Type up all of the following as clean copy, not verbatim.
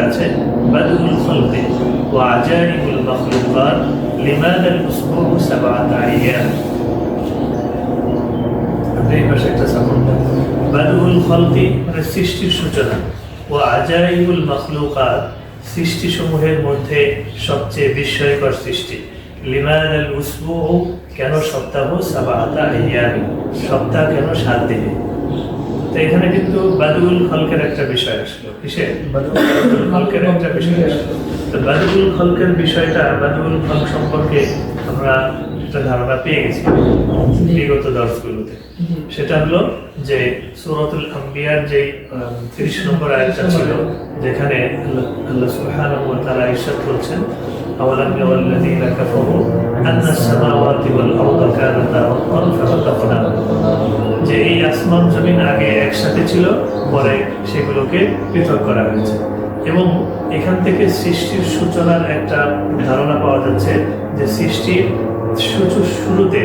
আছে বাদউল খালকি ওয়া আজাইবুল মাখলুকাত লিমাদা আল-উসবুউ সাবআতা আইয়াম। এই ভাষা একটা সাপোর্ট বাদউল খালকি মানে সৃষ্টির সূচনা, ওয়া আজাইবুল মাখলুকাত সৃষ্টিসমূহের মধ্যে সবচেয়ে বিস্ময়কর সৃষ্টি, লিমাদা আল-উসবুউ কেন সপ্তাহ, সাবআতা আইয়াম সপ্তাহ কেন 7 দিন। তো এখানে কিন্তু বাদউল খালকের একটা বিষয় আসলো, কিসের বাদউল খালকের একটা বিষয় আসলো। তো বাদউল খালকের বিষয়টা, বাদউল খালক সম্পর্কে আমরা একটা ধারণা পেয়ে গেছি বিগত দর্শগুলোতে। সেটা হলো যে সূরাতুল আম্বিয়ার যে 30 নম্বর আয়াতটা ছিল, যেখানে আল্লাহ সুবহানাহু ওয়া তাআলা ইরশাদ করছেন আওয়ালাম ইয়াওয়াল্লাযীনা কাফারু আন্নাস সামাওয়াতি ওয়াল আরদা কানাতা রাতকান ফাফাতাকনাহুমা, যে এই আসমান জমিন আগে একসাথে ছিল, পরে সেগুলোকে পৃথক করা হয়েছে। এবং এখান থেকে সৃষ্টির সূচনার একটা ধারণা পাওয়া যাচ্ছে যে সৃষ্টির শুরুতে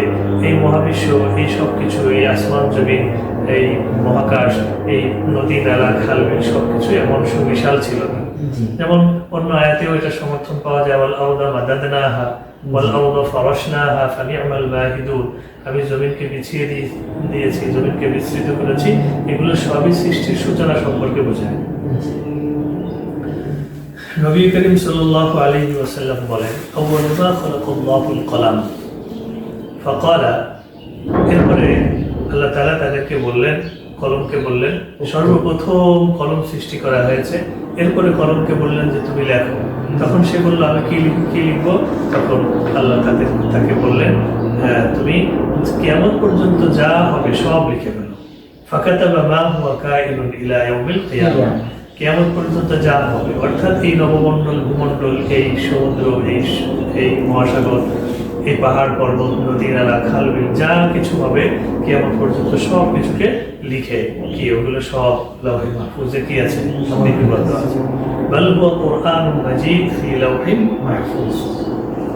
এই মহাবিশ্ব, এই সব কিছু, এই আসমান জমিন, এই মহাকাশ, এই নদী নালা খাল বিল সবকিছু এমন সুবিশাল ছিল না। যেমন অন্য আয়াতেও এটা সমর্থন পাওয়া যায়, ওয়াল আরদা মাদাদনাহা ওয়াল আরদা ফারাশনাহা ফানি'মাল মাহিদুন, আমি জমিনকে বিছিয়ে দিয়েছি, জমিনকে বিস্তৃত করেছি। এগুলো সবই সৃষ্টির সূচনা সম্পর্কে বোঝায়। নবী করিম সাল্লাল্লাহু আলাইহি ওয়াসাল্লাম বলেন আউয়ালু মা খালাকাল্লাহুল কলাম ফাকালা, এরপরে আল্লাহ তাআলা তাদেরকে বললেন, কলমকে বললেন সর্বপ্রথম কলম সৃষ্টি করা হয়েছে। এরপরে কলমকে বললেন যে তুমি লেখো। তখন সে বলল আমি কি লিখবো? তখন আল্লাহ তাকে বললেন তুমি কিয়ামত পর্যন্ত যা হবে সব লিখে ফেলো। ফাকাতাবা মা হুয়া কাইনুন ইলা ইয়াউমিল কিয়ামাহ, কিয়ামত পর্যন্ত যা হবে, অর্থাৎ এই নবমণ্ডল, ভূমণ্ডল, এই সমুদ্র, এই মহাসাগর, এই পাহাড় পর্বত, নদী নালা খাল বিল যা কিছু হবে কিয়ামত পর্যন্ত সব কিছুকে লিখে কি ওগুলো সব লাওহে মাহফুজে কি আছে, লিপিবদ্ধ আছে। বাল হুয়া কুরআনুন মাজিদ ফি লাওহিন মাহফুজ।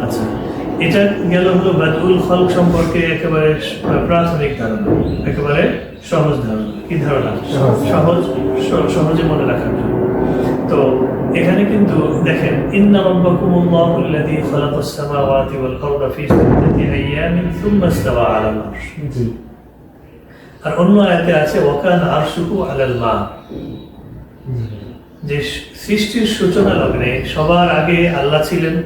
আচ্ছা, এটা গেল হলো বাদউল খালক সম্পর্কে একেবারে প্রাথমিক ধারণা, একেবারে সহজ ধারণা। কি ধারণা? সহজে মনে রাখার জন্য। তো এখানে কিন্তু দেখেন ইন্না রাব্বাকুমুল্লাহুল্লাযী খালাকাস সামাওয়াতি ওয়াল আরদা ফি সিত্তাতি আইয়ামিন সুম্মা ইসতাওয়া আলাল আরশ। জি। আর অন্য আয়াতে আছে ওয়া কানা আরশুহু আলাল মা, যে সৃষ্টির সূচনা লগ্নে সবার আগে আল্লাহ ছিলেন,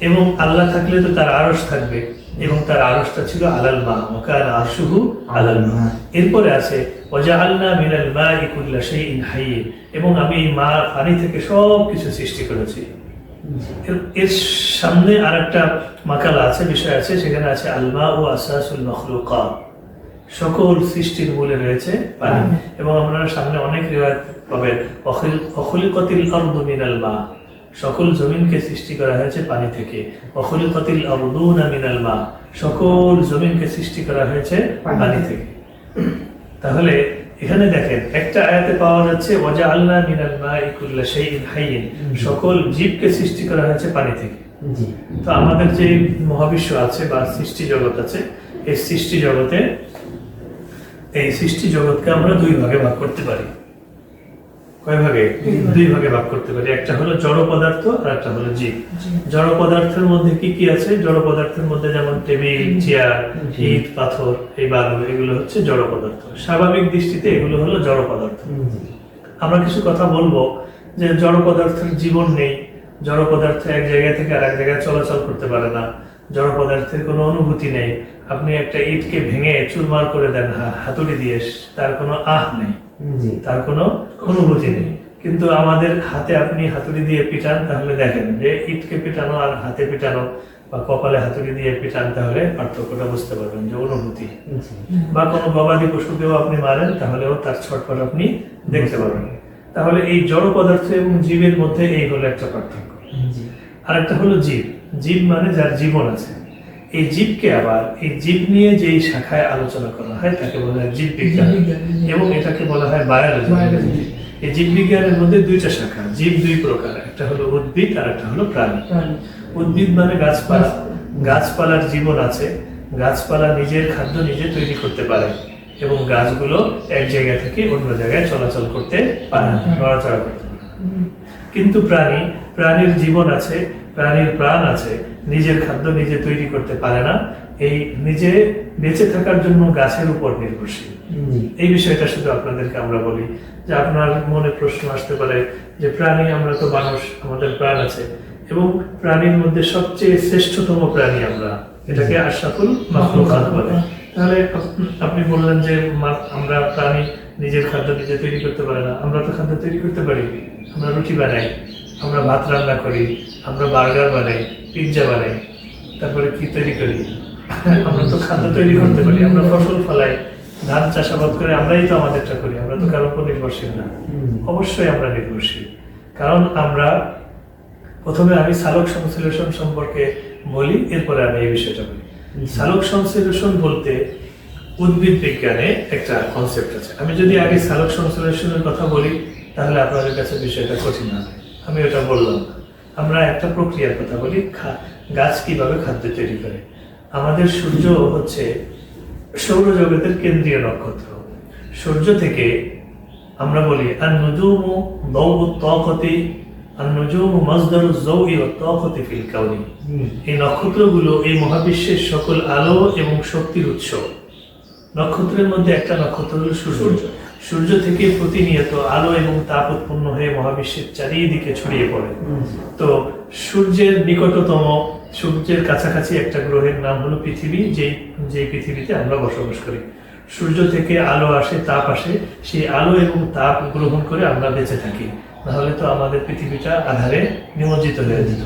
এবং আল্লাহ থাকলে তো তার আরশ থাকবে, এবং তার আরশটা ছিল আলাল মা, ওয়া কানা আরশুহু আলাল মা। এরপরে আছে ওয়াজআলনা মিনাল মাই কুল্লা শাইইন হাইয়্য, এবং আমি এই মা পানি থেকে সব কিছু সৃষ্টি করেছি। এর সামনে আরেকটা মাকালা আছে, বিষয় আছে, সেখানে আছে আল মাউ আসাসুল মাখলুকাত, সকল সৃষ্টির মূলে রয়েছে পানি। এবং আমরা সামনে অনেক রিওয়ায়াত পাবেন অখলিকাতিল আরদু মিনাল মা, সকল জমিনকে সৃষ্টি করা হয়েছে পানি থেকে। অখলিকাতিল আরদুনা মিনাল মা, সকল জমিনকে সৃষ্টি করা হয়েছে পানি থেকে। তাহলে এখানে দেখেন একটা আয়াতে পাওয়া যাচ্ছে ওয়াজআলনা মিনাল মাই কুল্লা শাইইন হাইয়্য, সকল জীবকে সৃষ্টি করা হয়েছে পানি থেকে। তো আমাদের যে মহাবিশ্ব আছে বা সৃষ্টি জগৎ আছে, এই সৃষ্টি জগৎকে আমরা দুই ভাগে ভাগ করতে পারি। কয় ভাগে? দুই ভাগে ভাগ করতে পারি। একটা হলো জড় পদার্থ আর একটা হলো জীব। জড় পদার্থের মধ্যে কি কি আছে? জড় পদার্থের মধ্যে যেমন টেবিল, চেয়ার, ইট, পাথর, এই বালু, এগুলো হচ্ছে জড় পদার্থ। স্বাভাবিক দৃষ্টিতে এগুলো হলো জড় পদার্থ। আমরা কিছু কথা বলবো যে জড় পদার্থের জীবন নেই, জড় পদার্থ এক জায়গা থেকে আর এক জায়গায় চলাচল করতে পারে না, জড় পদার্থের কোনো অনুভূতি নেই। আপনি একটা ইটকে ভেঙে চুরমার করে দেন হাতুড়ি দিয়ে, তার কোনো নেই, তার কোনো অনুভূতি নেই। কিন্তু আমাদের হাতে আপনি হাতুড়ি দিয়ে পিটান, তাহলে দেখেন যে ইটকে পিটানো আর হাতে পিটানো বা কপালে হাতুড়ি দিয়ে পিটান, তাহলে পার্থক্যটা বুঝতে পারবেন যে অনুভূতি। বা কোনো গবাদি পশুকেও আপনি মারেন, তাহলেও তার ছটফট আপনি দেখতে পারবেন। তাহলে এই জড় পদার্থ এবং জীবের মধ্যে এই হলো একটা পার্থক্য। আর একটা হলো জীব। জীব মানে যার জীবন আছে। এই জীবকে আবার এই জীব নিয়ে যেই শাখায় আলোচনা করা হয় তাকে বলা হয় জীব বিজ্ঞান, এবং এটাকে বলা হয় বায়োলজি। এই জীব বিজ্ঞানের মধ্যে দুইটা শাখা, জীব দুই প্রকার, একটা হলো উদ্ভিদ আর একটা হলো প্রাণী। উদ্ভিদ মানে গাছপালা, গাছপালার জীবন আছে, গাছপালা নিজের খাদ্য নিজে তৈরি করতে পারে, এবং গাছগুলো এক জায়গা থেকে অন্য জায়গায় চলাচল করতে পারে, নড়াচড়া করতে পারে। কিন্তু প্রাণীর জীবন আছে, প্রাণীর প্রাণ আছে, নিজের খাদ্য নিজে তৈরি করতে পারে না, এই নিজে বেঁচে থাকার জন্য গাছের উপর নির্ভরশীল। এই বিষয়টা শুধু আপনাদেরকে আমরা বলি যে আপনার মনে প্রশ্ন আসতে পারে যে প্রাণী, আমরা তো মানুষ, আমাদের প্রাণ আছে, এবং প্রাণীর মধ্যে সবচেয়ে শ্রেষ্ঠতম প্রাণী আমরা, এটাকে আশরাফুল মাখলুকাত বলে। তাহলে আপনি বললেন যে আমরা প্রাণী নিজের খাদ্য নিজে তৈরি করতে পারে না, আমরা তো খাদ্য তৈরি করতে পারি। আমরা রুটি বানাই, আমরা ভাত রান্না করি, আমরা বার্গার বানাই, পিৎজা বানাই, তারপরে কি তৈরি করি, আমরা তো খাদ্য তৈরি করতে পারি। আমরা ফসল ফলাই, ধান চাষাবাদ করে আমরাই তো আমাদেরটা করি, আমরা তো কারোর উপর নির্ভরশীল না। অবশ্যই আমরা নির্ভরশীল, কারণ আমরা প্রথমে আমি সালোক সংশ্লেষণ সম্পর্কে বলি, এরপরে আমি এই বিষয়টা বলি। সালোক সংশ্লেষণ বলতে উদ্ভিদ বিজ্ঞানে একটা কনসেপ্ট আছে। আমি যদি আগে সালোক সংশ্লেষণের কথা বলি তাহলে আপনাদের কাছে বিষয়টা কঠিন হবে, আমি ওটা বললাম না। আমরা একটা প্রক্রিয়ার কথা বলি, গাছ কিভাবে খাদ্য তৈরি করে। আমাদের সূর্য হচ্ছে সৌরজগতের কেন্দ্রীয় নক্ষত্র। সূর্য থেকে আমরা বলি আন-নুজুমু দাউ'উ তাকাতি, আন-নুজুমু মাসদারু যাওই ওয়া তাকাতি ফিল কাউনি। এই নক্ষত্রগুলো এই মহাবিশ্বের সকল আলো এবং শক্তির উৎস। নক্ষত্রের মধ্যে একটা নক্ষত্র হলো সূর্য। সূর্য থেকে প্রতিনিয়ত আলো এবং তাপ উৎপন্ন হয়ে মহাবিশ্বের চারিদিকে ছড়িয়ে পড়ে। তো সূর্যের নিকটতম, সূর্যের কাছাকাছি একটা গ্রহের নাম হলো পৃথিবী, যেই পৃথিবীতে আমরা বসবাস করি। সূর্য থেকে আলো আসে, তাপ আসে, সেই আলো এবং তাপ গ্রহণ করে আমরা বেঁচে থাকি, নাহলে তো আমাদের পৃথিবীটা আধারে নিমজ্জিত হয়ে যেত।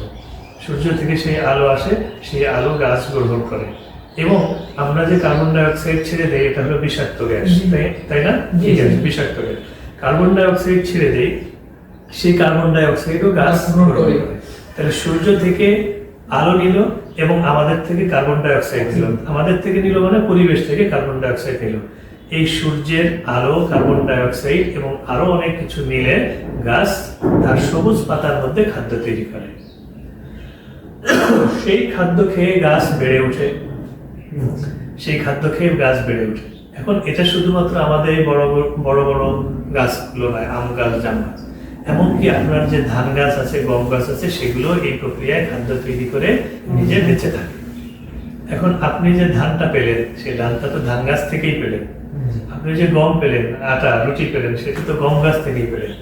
সূর্য থেকে সেই আলো আসে, সেই আলো গাছ গ্রহণ করে, এবং আমরা যে কার্বন ডাই অক্সাইড ছেড়ে দেই এটা হলো বিষাক্ত গ্যাস, তাই না? বিষাক্ত গ্যাস। কার্বন ডাই অক্সাইড ছেড়ে দেই, সেই কার্বন ডাই অক্সাইডও গাছ গ্রহণ করে। তাহলে সূর্য থেকে আলো নিল এবং আমাদের থেকে কার্বন ডাই অক্সাইড নিল। আমাদের থেকে নিল মানে পরিবেশ থেকে কার্বন ডাই অক্সাইড নিল। এই সূর্যের আলো, কার্বন ডাই অক্সাইড এবং আরো অনেক কিছু মিলে গাছ তার সবুজ পাতার মধ্যে খাদ্য তৈরি করে। সেই খাদ্য খেয়ে গাছ বেড়ে ওঠে, সেই খাদ্য খেয়ে গাছ বেড়ে ওঠে। এখন এটা শুধুমাত্র আমাদের বড় বড় গাছগুলো নয়, আম গাছ, জাম গাছ, এমনকি আপনার যে ধান গাছ আছে, গম গাছ আছে, সেগুলো এই প্রক্রিয়ায় খাদ্য তৈরি করে নিজে বেঁচে থাকে। এখন আপনি যে ধানটা পেলেন, সেই ধানটা তো ধান গাছ থেকেই পেলেন। আপনি যে গম পেলেন, আটা, রুটি পেলেন, সেটা তো গম গাছ থেকেই পেলেন।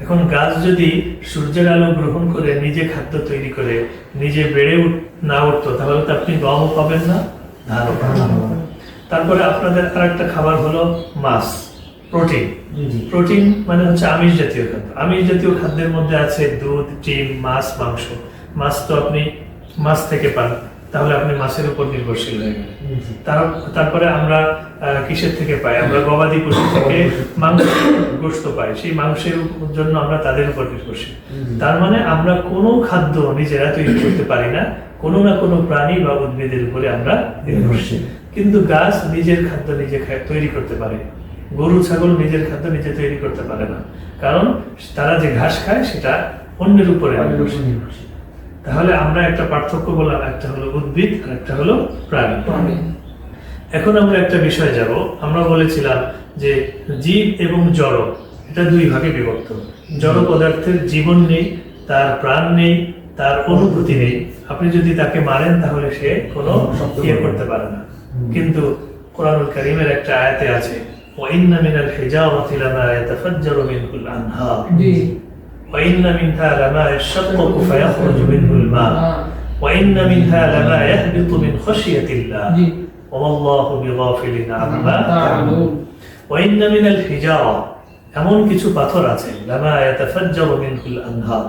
এখন গাছ যদি সূর্যের আলো গ্রহণ করে নিজে খাদ্য তৈরি করে নিজে বেড়ে না উঠতো, তাহলে তো আপনি গমও পাবেন না, ধানও পাবেন না। তারপরে আপনাদের আরেকটা খাবার হলো মাছ, প্রোটিন। প্রোটিন মানে হচ্ছে আমিষ জাতীয় খাদ্য। আমিষ জাতীয় খাদ্যের মধ্যে আছে দুধ, ডিম, মাছ, মাংস। মাছ তো আপনি মাছ থেকে পান, তাহলে আপনি মাছের উপর নির্ভরশীল হয়ে গেলেন। তারপরে আমরা কিসের থেকে পাই? আমরা গবাদি পশু থেকে মাংস, গোশত পাই, সেই মাংসের জন্য আমরা তাদের উপর নির্ভরশীল। তার মানে আমরা কোনো খাদ্য নিজেরা তৈরি করতে পারি না, কোনো না কোনো প্রাণী বা উদ্ভিদের উপরে আমরা নির্ভরশীল। কিন্তু গাছ নিজের খাদ্য নিজে তৈরি করতে পারে, গরু ছাগল নিজের খাদ্য নিজে তৈরি করতে পারে না, কারণ তারা যে ঘাস খায় সেটা অন্যের উপরে নির্ভরশীল। তাহলে আমরা একটা পার্থক্য বললাম, একটা হলো উদ্ভিদ আর একটা হলো প্রাণী। এখন আমরা একটা বিষয় যাব। আমরা বলেছিলাম যে জীব এবং জড় এটা দুই ভাগে বিভক্ত। জড় পদার্থের জীবন নেই, তার প্রাণ নেই, তার অনুভূতি নেই। আপনি যদি তাকে মারেন তাহলে সে কোনো ইয়ে করতে পারে না। কিন্তু কোরআনুল কারীমের একটা আয়াতে আছে, ওয়াইন্না মিনাল হিজারাতি লামা ইয়াতাফাজ্জারু মিনহুল আনহার ওয়াইন্না মিনহা লামা ইয়াশাক্কাকু ফায়াখরুজু মিনহুল মা ওয়াইন্না মিনহা লামা ইয়াহবিতু মিন খাশিয়াতিল্লাহ ওয়াল্লাহু বিগাফিলিন আম্মা তা'মালুন। ওয়াইন্না মিনাল হিজারা, এমন কিছু পাথর আছে, লামা ইয়াতাফাজ্জারু মিনহুল আনহার,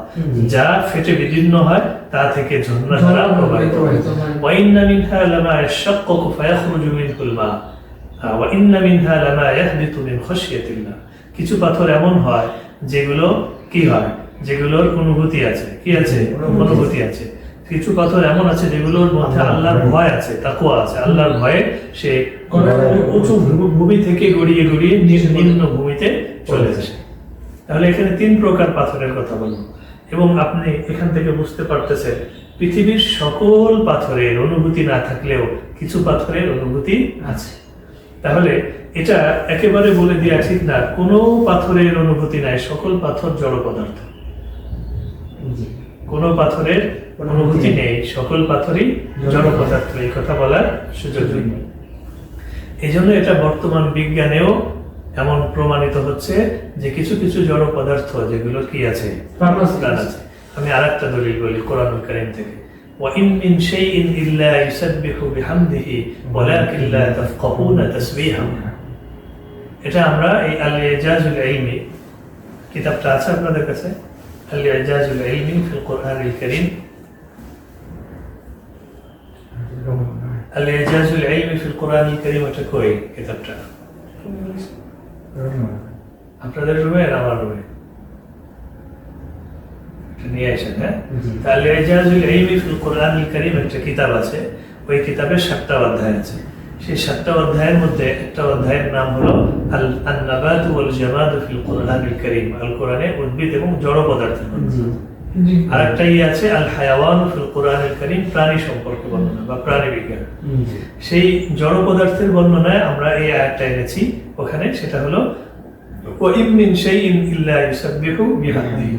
যা ফেটে বিদীর্ণ হয়, তা থেকে ঝর্ণাধারা প্রবাহিত হয়। ওয়াইন্না মিনহা লামা ইয়াশাক্কাকু ফায়াখরুজু মিনহুল মা ওয়াইন্না মিনহা লামা ইয়াহবিতু মিন খাশিয়াতিল্লাহ। কিছু পাথর এমন হয় যেগুলো কি হয়, যেগুলোর অনুভূতি আছে, কি আছে, অনুভূতি আছে। কিছু পাথর এমন আছে যেগুলোর মধ্যে আল্লাহর ভয় আছে, তাকওয়া আছে। আল্লাহর ভয়ে সে উঁচু ভূমি থেকে গড়িয়ে গড়িয়ে নিম্ন ভূমিতে চলে আসে। তাহলে এখানে তিন প্রকার পাথরের কথা বলবো, এবং আপনি এখান থেকে বুঝতে পারতেছেন পৃথিবীর সকল পাথরের অনুভূতি না থাকলেও কিছু পাথরের অনুভূতি আছে। তাহলে এটা একেবারে বলে দেওয়া ঠিক না কোনো পাথরের অনুভূতি নাই, সকল পাথর জড় পদার্থ। কোনো পাথরের অনুভূতি নেই, সকল পাথরই জড় পদার্থ, এই কথা বলার সুযোগ নেই। এই জন্য এটা বর্তমান বিজ্ঞানেও এমন প্রমাণিত হচ্ছে যে কিছু কিছু জড় পদার্থ যেগুলো কি আছে, প্রাণ আছে। আমি আরেকটা দলিল বলি কোরআনুল কারীম থেকে, وَإِن مِّن شَيْءٍ إِلَّا يُسَبِّحُ بِحَمْدِهِ وَلَكِن لَّا تَفْقَهُونَ تَسْبِيحَهُمْ। এটা আমরা এই আল-ইজাজুল ইলমি কিতাবটা আছে আপনাদের কাছে, আল-ইজাজুল ইলমি ফিল কুরআনিল কারীম, আল-ইজাজুল ইলমি ফিল কুরআনিল কারীম, এটা কই কিতাবটা? আপনাদের রুমে আর আমার রুমে নিয়ে আসেন। হ্যাঁ, তাহলে ইজাজুল ইলমি ফিল কুরআনিল কারীম একটা কিতাব আছে, ওই কিতাবের 7টা অধ্যায় আছে। সেই 7টা অধ্যায়ের মধ্যে একটা অধ্যায়ের নাম হলো আন-নাবাত ওয়াল জামাদ ফিল কুরআনিল কারীম, আল কোরআনে উদ্ভিদ এবং জড় পদার্থের মধ্যে। আরেকটা আছে আল হায়াওয়ান ফিল কুরআনিল কারীম, প্রাণী সম্পর্কে বর্ণনা বা প্রাণী বিজ্ঞান। সেই জড় পদার্থের বর্ণনায় আমরা এই আয়াতটা এনেছি ওখানে, সেটা হলো ওয়া ইন মিন শাইইন ইল্লা ইউসাব্বিহু বিহামদিহি।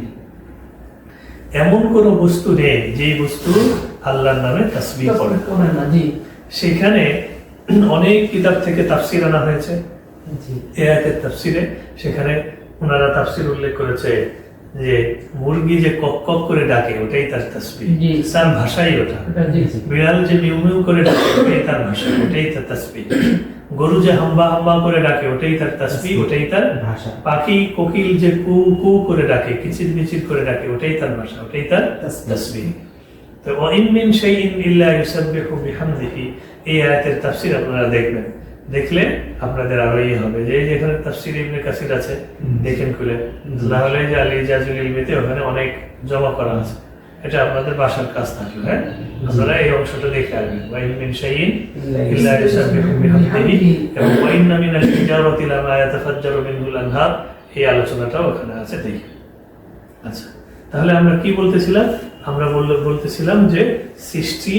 এমন কোন বস্তু নেই যেই বস্তু আল্লাহর নামে তাসবিহ করে। সেখানে অনেক কিতাব থেকে তাফসীর আনা হয়েছে এই আয়াতের তাফসীরে। সেখানে ওনারা তাফসীর উল্লেখ করেছে যে মুরগি যে কক কক করে ডাকে ওটাই তার তাসবিহ, তার ভাষাই ওটা। বিড়াল যে মিউ মিউ করে ডাকে ওটাই তার ভাষা, ওটাই তার তাসবিহ। গরু যে হাম্বা হাম্বা করে ডাকে ওটাই তার তাসবিহ, ওটাই তার ভাষা। পাখি কোকিল যে কু কু করে ডাকে, কিচির মিচির করে ডাকে, ওটাই তার ভাষা, ওটাই তার তাসবিহ। তো ওয়া ইন মিন শাইইন ইল্লা ইউসাব্বিহু বিহামদিহি, এই আয়াতের তাফসীর আপনারা দেখবেন, দেখলে আপনাদের আরো হবে যে যেখানে তাফসীর ইবনে কাসির আছে দেখেন খুলে, না হলে যে আল-ইজাজুল ইলমিতে ওখানে অনেক জমা করা আছে, এটা আপনাদের বাসার কাজ থাকবে। হ্যাঁ, আপনারা এই অংশটা দেখে আসবেন, ওয়া ইন মিন শাইইন ইল্লা ইউসাব্বিহু বিহামদিহি এবং ওয়া ইন্না মিনাল হিজারতি লামা ইয়াতাফাজ্জারু মিনহুল আনহার, এই আলোচনাটাও ওখানে আছে দেখেন। আচ্ছা, তাহলে আমরা কি বলতেছিলাম? আমরা বলতেছিলাম যে সৃষ্টি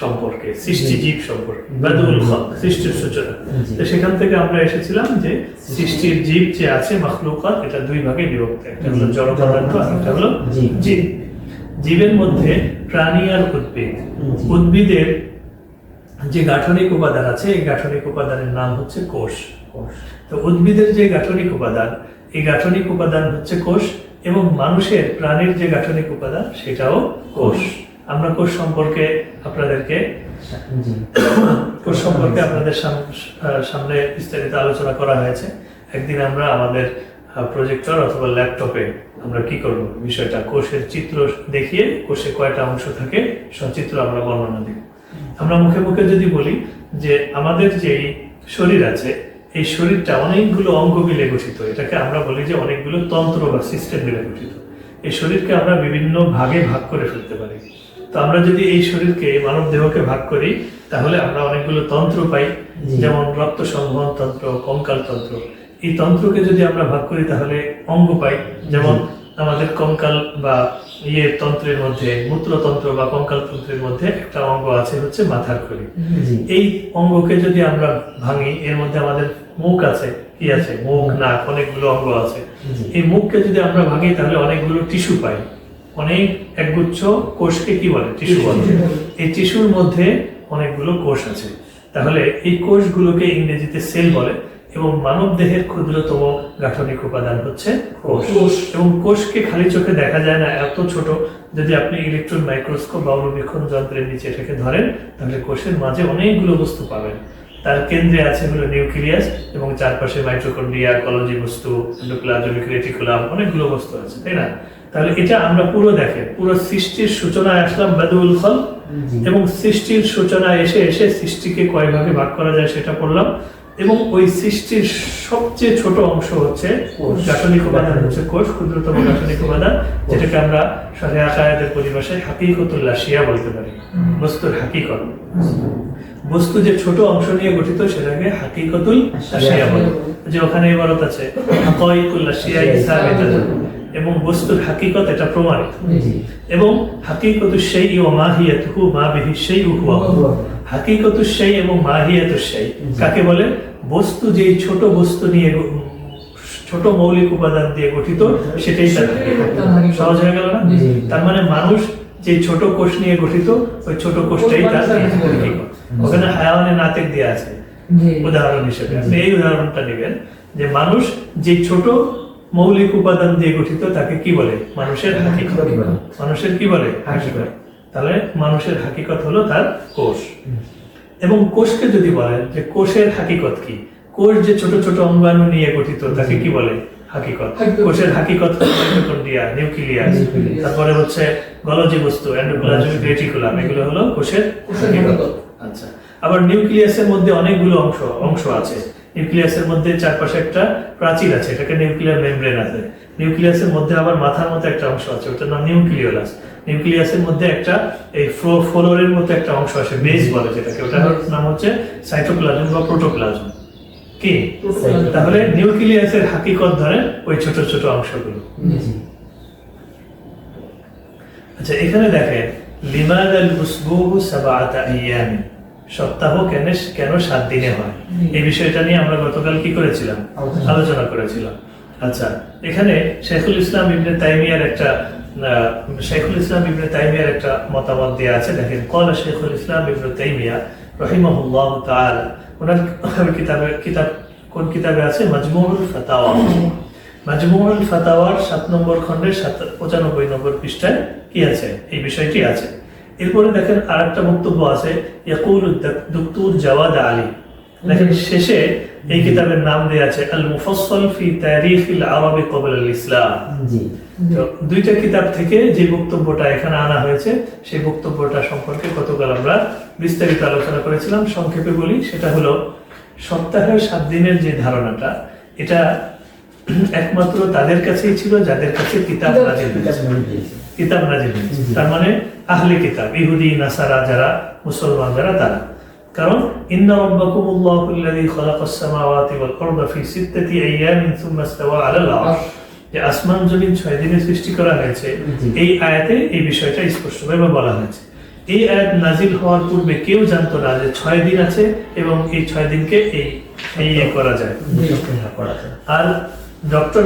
সম্পর্কে, সৃষ্টি জীব সম্পর্কে, বাদউল খালক, সৃষ্টির সূচনা। তো সেখান থেকে আমরা এসেছিলাম যে সৃষ্টির জীব যে আছে মাখলুকাত, এটা দুই ভাগে বিভক্ত, একটা হলো জড় পদার্থ আর একটা হলো জীব। জীবের মধ্যে প্রাণী আর উদ্ভিদ। উদ্ভিদের যে গাঠনিক উপাদান আছে, এই গাঠনিক উপাদানের নাম হচ্ছে কোষ। তো উদ্ভিদের যে গাঠনিক উপাদান, এই গাঠনিক উপাদান হচ্ছে কোষ, এবং মানুষের প্রাণীর যে গাঠনিক উপাদান সেটাও কোষ। আমরা কোষ সম্পর্কে আপনাদের সামনে বিস্তারিত আলোচনা করা হয়েছে। একদিন আমরা আমাদের প্রজেক্টর অথবা ল্যাপটপে আমরা কি করব, বিষয়টা কোষের চিত্র দেখিয়ে কোষে কয়টা অংশ থাকে সচিত্র আমরা বর্ণনা দিব। আমরা মুখে মুখে যদি বলি যে আমাদের যে শরীর আছে, এই শরীরটা অনেকগুলো অঙ্গ মিলে গঠিত, এটাকে আমরা বলি যে অনেকগুলো তন্ত্র বা সিস্টেম মিলে গঠিত। এই শরীরকে আমরা বিভিন্ন ভাগে ভাগ করে ফেলতে পারি। তো আমরা যদি এই শরীরকে, মানব দেহকে ভাগ করি, তাহলে আমরা অনেকগুলো তন্ত্র পাই, যেমন রক্ত সংবহন তন্ত্র, কঙ্কাল তন্ত্র। এই তন্ত্রকে যদি আমরা ভাগ করি তাহলে অঙ্গ পাই, যেমন আমাদের কঙ্কাল বা তন্ত্রের মধ্যে, মূত্রতন্ত্র বা কঙ্কাল তন্ত্রের মধ্যে একটা অঙ্গ আছে হচ্ছে মাথার খুলি। এই অঙ্গকে যদি আমরা ভাঙি, এর মধ্যে আমাদের মুখ আছে, কি আছে, মুখ, নাক, অনেকগুলো অঙ্গ আছে। এই মুখকে যদি আমরা ভাঙি তাহলে অনেকগুলো টিস্যু পাই, অনেক একগুচ্ছ কোষকে কি বলে, টিস্যু বলে। এই টিস্যুর মধ্যে অনেকগুলো কোষ আছে। তাহলে এই কোষগুলোকে ইংরেজিতে সেল বলে, এবং মানব দেহের ক্ষুদ্রতম গাঠনিক উপাদান হচ্ছে কোষ। এবং কোষকে খালি চোখে দেখা যায় না, এত ছোট। যদি আপনি ইলেকট্রন মাইক্রোস্কোপ বা অণুবীক্ষণ যন্ত্রের নিচে এটাকে ধরেন, তাহলে কোষের মাঝে অনেকগুলো বস্তু পাবেন। তার কেন্দ্রে আছে হলো নিউক্লিয়াস, এবং চারপাশে মাইটোকন্ড্রিয়া, গলজি বস্তু, এন্ডোপ্লাজমিক রেটিকুলাম, অনেকগুলো বস্তু আছে, তাই না? তাহলে এটা আমরা পুরো দেখেন, পুরো সৃষ্টির সূচনায় আসলাম বাদউল খালক, এবং সৃষ্টির সূচনায় এসে এসে সৃষ্টিকে কয় ভাগে ভাগ করা যায় সেটা পড়লাম। এবং ওই সৃষ্টির সবচেয়ে ছোট অংশ হচ্ছে গাঠনিক উপাদান, হচ্ছে কোষ, ক্ষুদ্রতম গাঠনিক উপাদান, যেটাকে আমরা শরীয় আকায়েদের পরিভাষায় হাকিকতুল আশিয়া বলতে পারি, বস্তুর হাকিকত। বস্তু যে ছোট অংশ নিয়ে গঠিত সেটাকে হাকিকতুল আশিয়া বলে। যে ওখানে ইবারত আছে হাকাইকুল আশিয়া সাবিতাতুন, এবং বস্তুর হাকিকত এটা প্রমাণিত। এবং হাকিকতুশ শাইই ওয়া মাহিয়াতুহু মা বিহি শাইউ হুয়া। হাকিকতুশ শাই এবং মাহিয়াতুশ শাই কাকে বলে? বস্তু যেই ছোট বস্তু নিয়ে ছোট মৌলিক উপাদান দিয়ে গঠিত, সেটাই তার হাকিকত। সহজ হয়ে গেল না? তার মানে মানুষ যে ছোট কোষ নিয়ে গঠিত, ওই ছোট কোষটাই তার হাকিকত। ওখানে হায়াওয়ানে নাতেক দেয়া আছে উদাহরণ হিসেবে। আপনি এই উদাহরণটা নেবেন যে মানুষ যে ছোট মৌলিক উপাদান দিয়ে গঠিত, তাকে কি বলে? মানুষের হাকিকত। মানুষের কি বলে? হাকিকত। তাহলে মানুষের হাকিকত হলো তার কোষ। এবং কোষকে যদি বলেন যে কোষের হাকিকত কি, কোষ যে ছোট ছোট অঙ্গাণু নিয়ে গঠিত, তাকে কি বলে? হাকিকত। কোষের হাকিকত হলো মাইটোকন্ড্রিয়া, নিউক্লিয়াস, তারপরে হচ্ছে গলজি বস্তু, এন্ডোপ্লাজমিক রেটিকুলাম, এগুলো হলো কোষের হাকিকত। আচ্ছা, আবার নিউক্লিয়াসের মধ্যে অনেকগুলো অংশ আছে। নিউক্লিয়াসের মধ্যে চারপাশে একটা প্রাচীর আছে, এটাকে নিউক্লিয়ার মেমব্রেন আছে। নিউক্লিয়াসের মধ্যে আবার মাথার মতো একটা অংশ আছে, ওটার নাম নিউক্লিওলাস। নিউক্লিয়াসের মধ্যে একটা এই ফ্লোরের মতো একটা অংশ আছে, বেস বলে যেটাকে, ওটার নাম হচ্ছে সাইটোপ্লাজম বা প্রোটোপ্লাজম। কি? তাহলে নিউক্লিয়াসের হাকিকত ধরেন ওই ছোট ছোট অংশগুলো। আচ্ছা, এখানে দেখেন লিমাদাল উসবুহু সাবআতা আইয়াম, সপ্তাহ কেন 7 দিনে হয়, এই বিষয়টা নিয়ে আমরা গতকাল কি করেছিলাম? আলোচনা করেছিলাম। আচ্ছা, এখানে শেখুল ইসলাম ইবনে তাইমিয়ার একটা মতামত দেয়া আছে। দেখেন, ক্বালা শেখুল ইসলাম ইবনে তাইমিয়া রাহিমাহুল্লাহু তাআলা, ওনার কোন কিতাবে আছে? মাজমুউল ফাতাওয়া। মাজমুউল ফাতাওয়ার 7 নম্বর খণ্ডের 95 নম্বর পৃষ্ঠায় কি আছে? এই বিষয়টি আছে। এরপরে দেখেন আরেকটা বক্তব্য আছে, ইয়াকুলু দক্তর জাওয়াদ আলী। দেখেন শেষে এই কিতাবের নাম দেয়া আছে আল মুফাসসাল ফি তারিখিল আরবি ক্বাবলা আল ইসলাম। তো দুইটা কিতাব থেকে যে বক্তব্যটা এখানে আনা হয়েছে, সেই বক্তব্যটা সম্পর্কে গতকাল আমরা বিস্তারিত আলোচনা করেছিলাম। সংক্ষেপে বলি, সেটা হলো সপ্তাহের 7 দিনের যে ধারণাটা, এটা একমাত্র তাদের কাছেই ছিল যাদের কাছে কিতাব নাজিল হয়েছে। তার মানে আহলে কিতাব, ইহুদি, নাসারা, যারা মুসলমান, যারা তারা। কারণ ইন্না রাব্বাকুমুল্লাহুল্লাযী খালাকাস সামাওয়াতি ওয়াল আরদা ফি 6 আইয়ামিন সুম্মা ইসতাওয়া আলাল আরশ, যে আসমান জমিন 6 দিনে সৃষ্টি করা হয়েছে, এই আয়াতে এই বিষয়টা স্পষ্টভাবে বলা হয়েছে। এই আয়াত নাজিল হওয়ার পূর্বে কেউ জানতো না যে 6 দিন আছে এবং এই 6 দিনকে এই করা যায়। আর ডক্টর